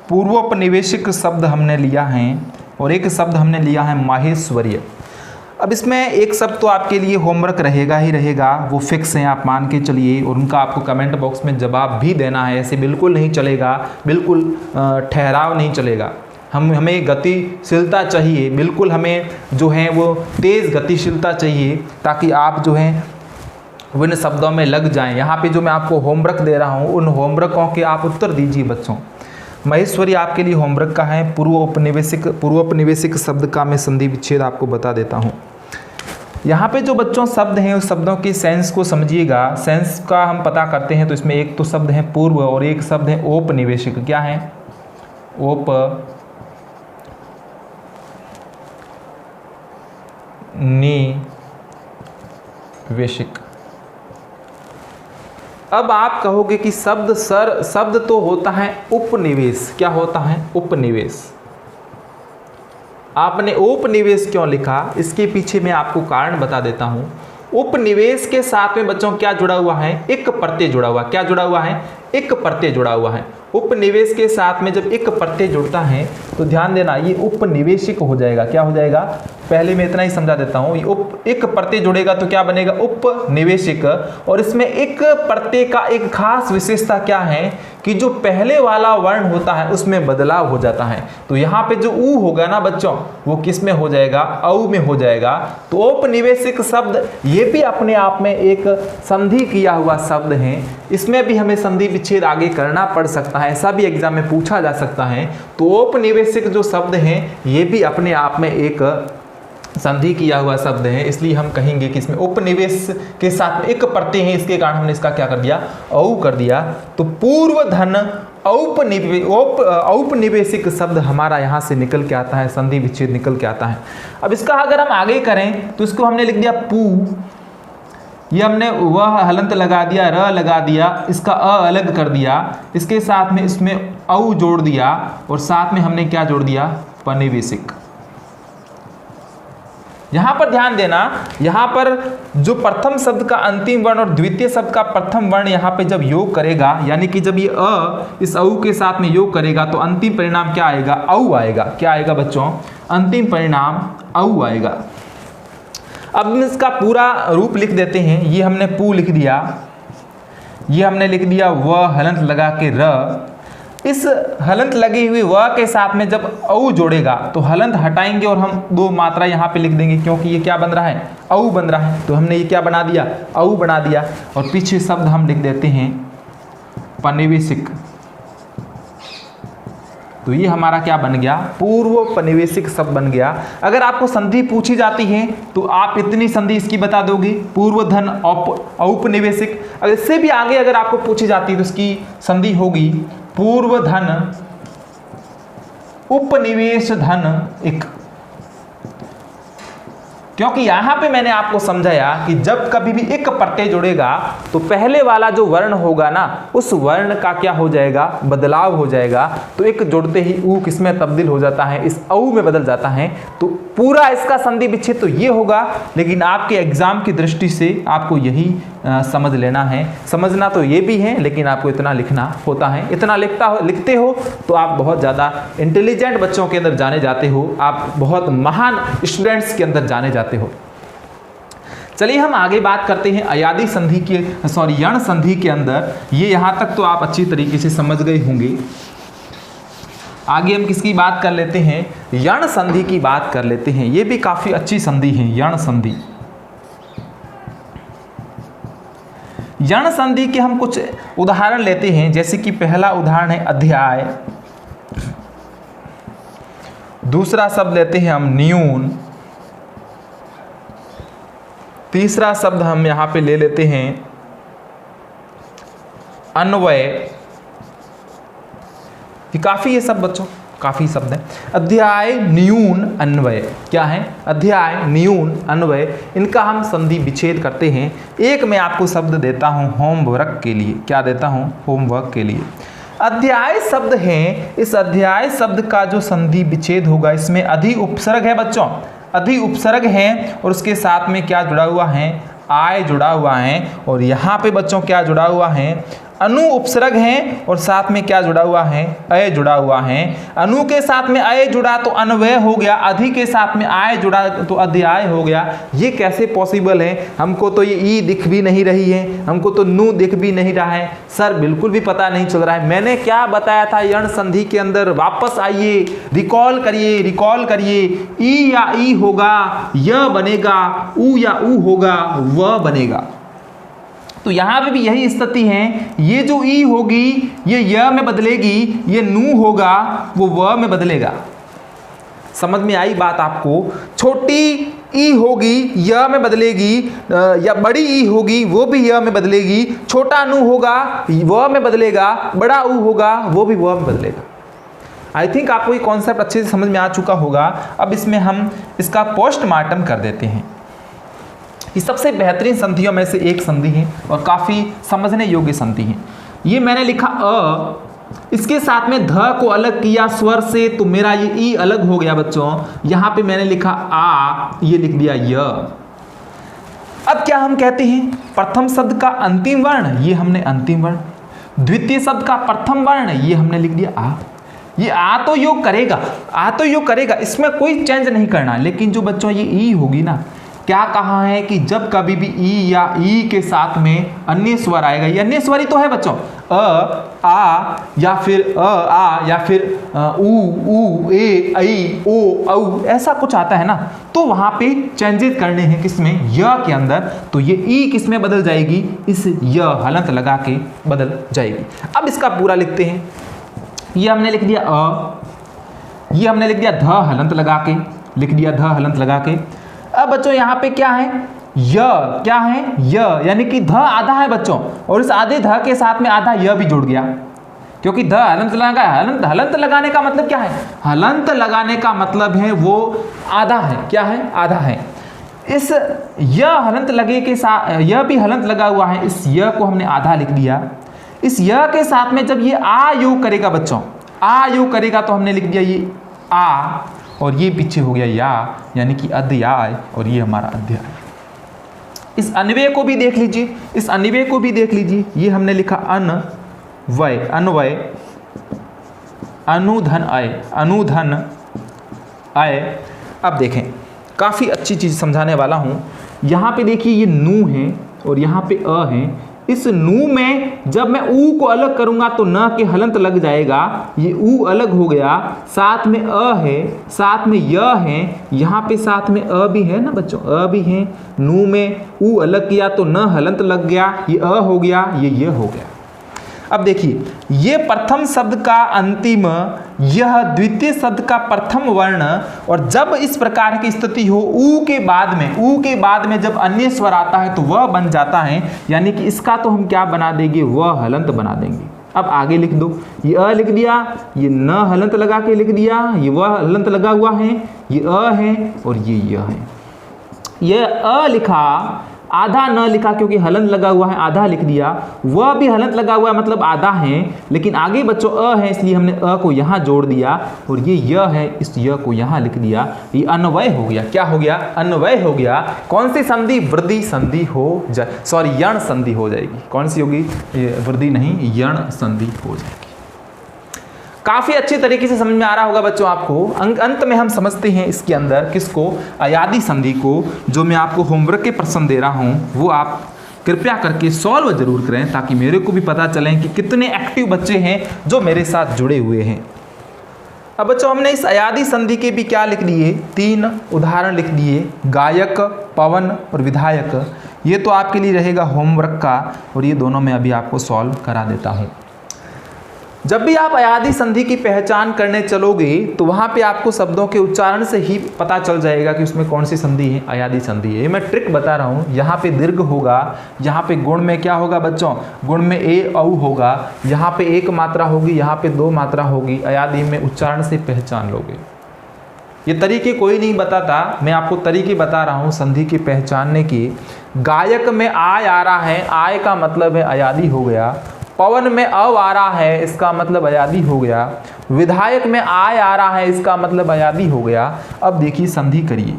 पूर्वोपनिवेशिक शब्द हमने लिया है और एक शब्द हमने लिया है माहेश्वर्य। अब इसमें एक शब्द तो आपके लिए होमवर्क रहेगा ही रहेगा, वो फिक्स हैं, आप मान के चलिए, और उनका आपको कमेंट बॉक्स में जवाब भी देना है। ऐसे बिल्कुल नहीं चलेगा, बिल्कुल ठहराव नहीं चलेगा। हमें गतिशीलता चाहिए, बिल्कुल हमें जो है वो तेज़ गतिशीलता चाहिए, ताकि आप जो है विन शब्दों में लग जाएं। यहाँ पे जो मैं आपको होमवर्क दे रहा हूँ उन होमवर्कों के आप उत्तर दीजिए बच्चों। महेश्वरी आपके लिए होमवर्क का है। पूर्वोपनिवेशिक शब्द का मैं संधि विच्छेद आपको बता देता हूँ। यहाँ पे जो बच्चों शब्द हैं उस शब्दों की सेंस को समझिएगा। सेंस का हम पता करते हैं तो इसमें एक तो शब्द है पूर्व और एक शब्द है औपनिवेशिक। क्या है, औपनिवेशिक। अब आप कहोगे कि शब्द तो होता है उपनिवेश। क्या होता है, उपनिवेश। आपने उपनिवेश क्यों लिखा, इसके पीछे मैं आपको कारण बता देता हूँ। उपनिवेश के साथ में बच्चों क्या जुड़ा हुआ है, एक प्रत्यय जुड़ा हुआ। क्या जुड़ा हुआ है, एक प्रत्यय जुड़ा हुआ है। उपनिवेश के साथ में जब एक प्रत्यय जुड़ता है तो ध्यान देना ये उपनिवेशिक हो जाएगा। क्या हो जाएगा, पहले मैं इतना ही समझा देता हूं, एक प्रत्यय जुड़ेगा तो क्या बनेगा, उपनिवेशिक। और इसमें एक प्रत्यय का एक खास विशेषता क्या है कि जो पहले वाला वर्ण होता है उसमें बदलाव हो जाता है। तो यहाँ पे जो ऊ होगा ना बच्चों, वो किस में हो जाएगा, औ में हो जाएगा। तो औपनिवेशिक शब्द ये भी अपने आप में एक संधि किया हुआ शब्द है। इसमें भी हमें संधि विच्छेद आगे करना पड़ सकता है, ऐसा भी एग्जाम में पूछा जा सकता है। तो औपनिवेशिक जो शब्द हैं ये भी अपने आप में एक संधि किया हुआ शब्द है, इसलिए हम कहेंगे कि इसमें उपनिवेश के साथ में एक प्रत्यय है, इसके कारण हमने इसका क्या कर दिया, औ कर दिया। तो पूर्व धन औपनिवेशिक शब्द हमारा यहाँ से निकल के आता है, संधि विच्छेद निकल के आता है। अब इसका अगर हम आगे करें तो इसको हमने लिख दिया पू, ये हमने वह हलंत लगा दिया, र लगा दिया, इसका अ अलग कर दिया, इसके साथ में इसमें औ जोड़ दिया और साथ में हमने क्या जोड़ दिया, पनिवेशिक। यहां पर ध्यान देना, यहां पर जो प्रथम शब्द का अंतिम वर्ण और द्वितीय शब्द का प्रथम वर्ण यहां पे जब योग करेगा, यानी कि जब ये अ इस औ के साथ में योग करेगा तो अंतिम परिणाम क्या आएगा, औ आएगा। क्या आएगा बच्चों, अंतिम परिणाम औ आएगा। अब इसका पूरा रूप लिख देते हैं। ये हमने पू लिख दिया, ये हमने लिख दिया व हलंत लगा के र। इस हलंत लगी हुई व के साथ में जब औ जोड़ेगा तो हलंत हटाएंगे और हम दो मात्रा यहाँ पे लिख देंगे, क्योंकि ये क्या बन रहा है, औ बन रहा है। तो हमने ये क्या बना दिया, औ बना दिया। और पीछे शब्द हम लिख देते हैं पनिवेशिक। तो ये हमारा क्या बन गया, पूर्व पनिवेशिक शब्द बन गया। अगर आपको संधि पूछी जाती है तो आप इतनी संधि इसकी बता दोगे, पूर्व धन औपनिवेशिक। अगर इससे भी आगे अगर आपको पूछी जाती है तो इसकी संधि होगी पूर्व धन उपनिवेश धन एक। क्योंकि यहां पे मैंने आपको समझाया कि जब कभी भी एक प्रत्यय जुड़ेगा तो पहले वाला जो वर्ण होगा ना, उस वर्ण का क्या हो जाएगा, बदलाव हो जाएगा। तो एक जुड़ते ही ऊ किसमें तब्दील हो जाता है, इस औ में बदल जाता है। तो पूरा इसका संधि विच्छेद तो ये होगा, लेकिन आपके एग्जाम की दृष्टि से आपको यही समझ लेना है। समझना तो ये भी है, लेकिन आपको इतना लिखना होता है। इतना लिखते हो तो आप बहुत ज़्यादा इंटेलिजेंट बच्चों के अंदर जाने जाते हो, आप बहुत महान स्टूडेंट्स के अंदर जाने जाते हो। चलिए हम आगे बात करते हैं अयादी संधि के, यण संधि के अंदर। ये यहाँ तक तो आप अच्छी तरीके से समझ गए होंगे। आगे हम किसकी बात कर लेते हैं, यण संधि की बात कर लेते हैं। ये भी काफ़ी अच्छी संधि है, यण संधि। यण संधि के हम कुछ उदाहरण लेते हैं, जैसे कि पहला उदाहरण है अध्याय, दूसरा शब्द लेते हैं हम न्यून, तीसरा शब्द हम यहां पे ले लेते हैं अन्वय। ये काफी है सब बच्चों, काफी शब्द हैं। अध्याय, न्यून, अन्वय। क्या है, अध्याय, न्यून, अन्वय। इनका हम संधि विच्छेद करते हैं। एक मैं आपको शब्द देता हूं होमवर्क के लिए। क्या देता हूं, होमवर्क के लिए। अध्याय शब्द है, इस अध्याय शब्द का जो संधि विच्छेद होगा, इसमें अधि उपसर्ग है बच्चों, अधि उपसर्ग है और उसके साथ में क्या जुड़ा हुआ है, आय जुड़ा हुआ है। और यहाँ पे बच्चों क्या जुड़ा हुआ है, अनु उपसर्ग है और साथ में क्या जुड़ा हुआ है, अय जुड़ा हुआ है। अनु के साथ में अय जुड़ा तो अन्वय हो गया, अधि के साथ में आय जुड़ा तो अध्याय हो गया। ये कैसे पॉसिबल है, हमको तो ये ई दिख भी नहीं रही है, हमको तो नु दिख भी नहीं रहा है सर, बिल्कुल भी पता नहीं चल रहा है। मैंने क्या बताया था यण संधि के अंदर, वापस आइए, रिकॉल करिए, रिकॉल करिए। ई या ई होगा, य बनेगा, उ या उ होगा, व बनेगा। तो यहां पे भी यही स्थिति है। ये जो ई होगी ये य में बदलेगी, ये नू होगा वो व में बदलेगा। समझ में आई बात आपको। छोटी ई होगी य में बदलेगी, या बड़ी ई होगी वो भी य में बदलेगी। छोटा नू होगा व में बदलेगा, बड़ा ऊ होगा वो भी व में बदलेगा। आई थिंक आपको ये कॉन्सेप्ट अच्छे से समझ में आ चुका होगा। अब इसमें हम इसका पोस्टमार्टम कर देते हैं। ये सबसे बेहतरीन संधियों में से एक संधि है और काफ़ी समझने योग्य संधि है। ये मैंने लिखा अ, इसके साथ में ध को अलग किया स्वर से, तो मेरा ये ई अलग हो गया बच्चों। यहाँ पे मैंने लिखा आ, ये लिख दिया य। अब क्या हम कहते हैं, प्रथम शब्द का अंतिम वर्ण, ये हमने अंतिम वर्ण, द्वितीय शब्द का प्रथम वर्ण, ये हमने लिख दिया आ। ये आ तो योग करेगा, आ तो योग करेगा, इसमें कोई चेंज नहीं करना। लेकिन जो बच्चों ये ई होगी ना, क्या कहा है कि जब कभी भी ई या ई के साथ में अन्य स्वर आएगा, ये अन्य स्वर ही तो है बच्चों, अ आ या फिर आ या फिर उ ए ऐ ओ औ, ऐसा कुछ आता है ना, तो वहां पे चेंजेस करने हैं किसमें, य के अंदर। तो ये ई किसमें बदल जाएगी, इस य हलंत लगा के बदल जाएगी। अब इसका पूरा लिखते हैं। ये हमने लिख दिया अ, ये हमने लिख दिया ध हलंत लगा के, लिख दिया ध हलंत लगा के। अब बच्चों यहाँ पे क्या है, य, क्या है य, यानी कि ध आधा है बच्चों, और इस आधे ध के साथ में आधा य भी जुड़ गया, क्योंकि ध हलंत लगा, हलंत लगाने का मतलब क्या है, हलंत लगाने का मतलब है वो आधा है, क्या है, आधा है। इस य हलंत लगे के साथ, यह भी हलंत लगा हुआ है, इस य को हमने आधा लिख दिया। इस य के साथ में जब ये आ योग करेगा बच्चों, आ योग करेगा तो हमने लिख दिया ये आ, और ये पीछे हो गया या, यानी कि अध्याय, और ये हमारा अध्याय। इस अन्वय को भी देख लीजिए, इस अन्वय को भी देख लीजिए। ये हमने लिखा अन्वय, अन्वय, अनुधन अय, अनुधन अय। अब देखें, काफ़ी अच्छी चीज़ समझाने वाला हूँ। यहाँ पे देखिए ये नू है और यहाँ पे अ है। इस नू में जब मैं ऊ को अलग करूंगा तो न के हलंत लग जाएगा, ये ऊ अलग हो गया, साथ में अ है, साथ में य है, यहाँ पे साथ में अ भी है ना बच्चों, अ भी है। नू में ऊ अलग किया तो न हलंत लग गया, ये अ हो गया, ये हो गया। अब देखिए, ये प्रथम शब्द का अंतिम, यह द्वितीय शब्द का प्रथम वर्ण, और जब इस प्रकार की स्थिति हो ऊ के बाद में जब अन्य स्वर आता है तो वह बन जाता है, यानी कि इसका तो हम क्या बना देंगे, वह हलंत बना देंगे। अब आगे लिख दो, ये अ लिख दिया, ये न हलंत लगा के लिख दिया, ये वह हलंत लगा हुआ है, ये अ है और ये य है। ये अ लिखा, आधा न लिखा क्योंकि हलंत लगा हुआ है, आधा लिख दिया। वह भी हलंत लगा हुआ है मतलब आधा है, लेकिन आगे बच्चों अ है इसलिए हमने अ को यहाँ जोड़ दिया, और ये य है, इस य को यहाँ लिख दिया। ये अन्वय हो गया, क्या हो गया, अन्वय हो गया। कौन सी संधि, वृद्धि संधि हो जाए, सॉरी यण संधि हो जाएगी। कौन सी होगी, वृद्धि नहीं, यण संधि हो जाएगी। काफ़ी अच्छे तरीके से समझ में आ रहा होगा बच्चों आपको। अंत में हम समझते हैं इसके अंदर किसको, अयादी संधि को। जो मैं आपको होमवर्क के प्रश्न दे रहा हूँ वो आप कृपया करके सॉल्व जरूर करें, ताकि मेरे को भी पता चले कि कितने एक्टिव बच्चे हैं जो मेरे साथ जुड़े हुए हैं। अब बच्चों हमने इस अयादी संधि के भी क्या लिख दिए, 3 उदाहरण लिख दिए, गायक, पवन और विधायक। ये तो आपके लिए रहेगा होमवर्क का, और ये दोनों मैं अभी आपको सॉल्व करा देता हूँ। जब भी आप अयादी संधि की पहचान करने चलोगे तो वहाँ पे आपको शब्दों के उच्चारण से ही पता चल जाएगा कि उसमें कौन सी संधि है, अयादी संधि है। ये मैं ट्रिक बता रहा हूँ। यहाँ पे दीर्घ होगा, यहाँ पे गुण में क्या होगा बच्चों, गुण में ए औ होगा, यहाँ पे 1 मात्रा होगी, यहाँ पे 2 मात्रा होगी। अयादी में उच्चारण से पहचान लोगे। ये तरीके कोई नहीं बताता, मैं आपको तरीके बता रहा हूँ संधि के पहचानने की। गायक में आय आ रहा है, आय का मतलब है अयादी हो गया। पवन में अव आ रहा है, इसका मतलब अयादी हो गया। विधायक में आय आ रहा है, इसका मतलब अयादी हो गया। अब देखिए संधि करिए,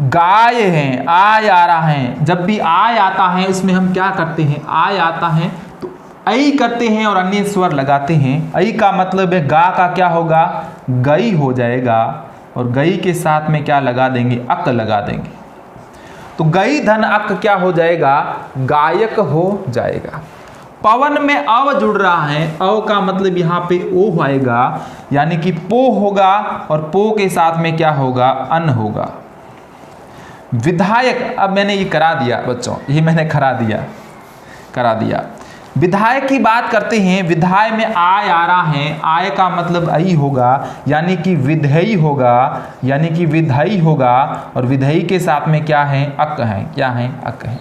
गाय है, आय आ रहा है। जब भी आय आता है इसमें हम क्या करते हैं, आय आता है तो ऐ करते हैं और अन्य स्वर लगाते हैं। ऐ का मतलब है गा का क्या होगा, गई हो जाएगा, और गई के साथ में क्या लगा देंगे, अक लगा देंगे। तो गई धन अक क्या हो जाएगा, गायक हो जाएगा। पवन में अव जुड़ रहा है, अव का मतलब यहाँ पे ओ आएगा, यानी कि पो होगा, और पो के साथ में क्या होगा, अन होगा। विधायक, अब मैंने ये करा दिया बच्चों, ये मैंने करा दिया। विधायक की बात करते हैं। विधाय में आय आ रहा है, आय का मतलब ऐ होगा, यानी कि विधेयी होगा, यानी कि विधेयी होगा, और विधेयी के साथ में क्या है, अक है, क्या है, अक है।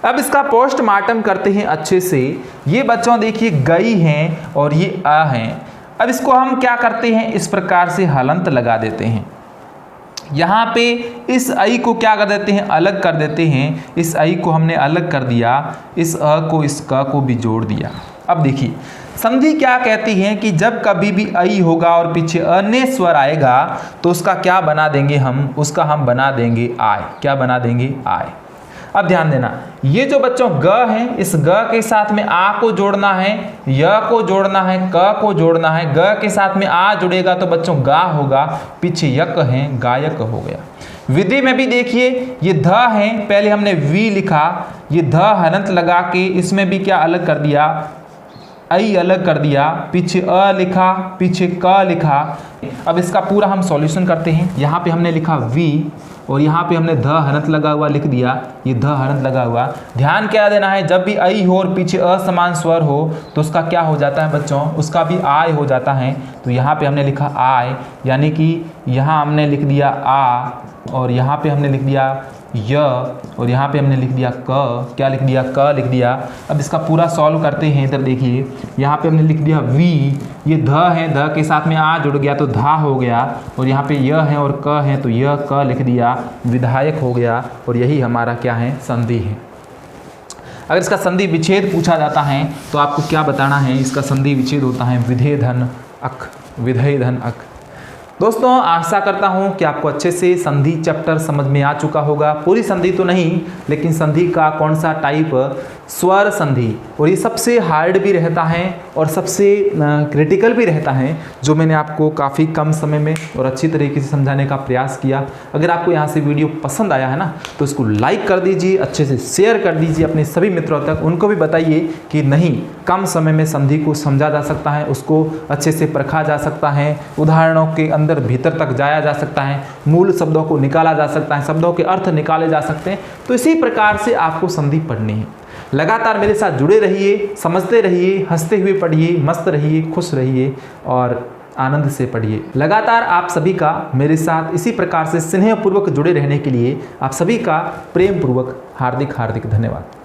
अब इसका पोस्टमार्टम करते हैं अच्छे से। ये बच्चों देखिए गई हैं और ये अ हैं। अब इसको हम क्या करते हैं, इस प्रकार से हलंत लगा देते हैं। यहाँ पे इस ऐ को क्या कर देते हैं, अलग कर देते हैं। इस ऐ को हमने अलग कर दिया, इस अ को इस क को भी जोड़ दिया। अब देखिए संधि क्या कहती है कि जब कभी भी ऐ होगा और पीछे अन्य स्वर आएगा तो उसका क्या बना देंगे हम, उसका हम बना देंगे आय। क्या बना देंगे? आय। अब ध्यान देना, ये जो बच्चों ग है, इस ग के साथ में आ को जोड़ना है, य को जोड़ना है, क को जोड़ना है। ग के साथ में आ जुड़ेगा तो बच्चों गा होगा, पीछे यक है, गायक हो गया। विधि में भी देखिए, ये ध है, पहले हमने वी लिखा, ये ध हलंत लगा के इसमें भी क्या अलग कर दिया, ऐ अलग कर दिया, पीछे अ लिखा, पीछे क लिखा। अब इसका पूरा हम सॉल्यूशन करते हैं। यहाँ पे हमने लिखा वी और यहाँ पे हमने ध हलंत लगा हुआ लिख दिया, ये ध हलंत लगा हुआ। ध्यान क्या देना है, जब भी ऐ हो और पीछे असमान स्वर हो तो उसका क्या हो जाता है बच्चों, उसका भी आय हो जाता है। तो यहाँ पे हमने लिखा आय, यानी कि यहाँ हमने लिख दिया आ और यहाँ पे हमने लिख दिया य और यहाँ पे हमने लिख दिया क। क्या लिख दिया? क लिख दिया। अब इसका पूरा सॉल्व करते हैं। इधर देखिए, यहाँ पे हमने लिख दिया वी, ये ध है, ध के साथ में आ जुड़ गया तो धा हो गया, और यहाँ पे य है और क है तो य क लिख दिया, विधायक हो गया। और यही हमारा क्या है? संधि है। अगर इसका संधि विच्छेद पूछा जाता है तो आपको क्या बताना है? इसका संधि विच्छेद होता है विधेय धन अक, विधेय धन अक। दोस्तों, आशा करता हूं कि आपको अच्छे से संधि चैप्टर समझ में आ चुका होगा। पूरी संधि तो नहीं, लेकिन संधि का कौन सा टाइप, स्वर संधि, और ये सबसे हार्ड भी रहता है और सबसे क्रिटिकल भी रहता है, जो मैंने आपको काफ़ी कम समय में और अच्छी तरीके से समझाने का प्रयास किया। अगर आपको यहाँ से वीडियो पसंद आया है ना, तो इसको लाइक कर दीजिए, अच्छे से शेयर कर दीजिए अपने सभी मित्रों तक। उनको भी बताइए कि नहीं, कम समय में संधि को समझा जा सकता है, उसको अच्छे से परखा जा सकता है, उदाहरणों के अंदर भीतर तक जाया जा सकता है, मूल शब्दों को निकाला जा सकता है, शब्दों के अर्थ निकाले जा सकते हैं। तो इसी प्रकार से आपको संधि पढ़नी है। लगातार मेरे साथ जुड़े रहिए, समझते रहिए, हंसते हुए पढ़िए, मस्त रहिए, खुश रहिए और आनंद से पढ़िए। लगातार आप सभी का मेरे साथ इसी प्रकार से स्नेहपूर्वक जुड़े रहने के लिए आप सभी का प्रेम पूर्वक हार्दिक हार्दिक धन्यवाद।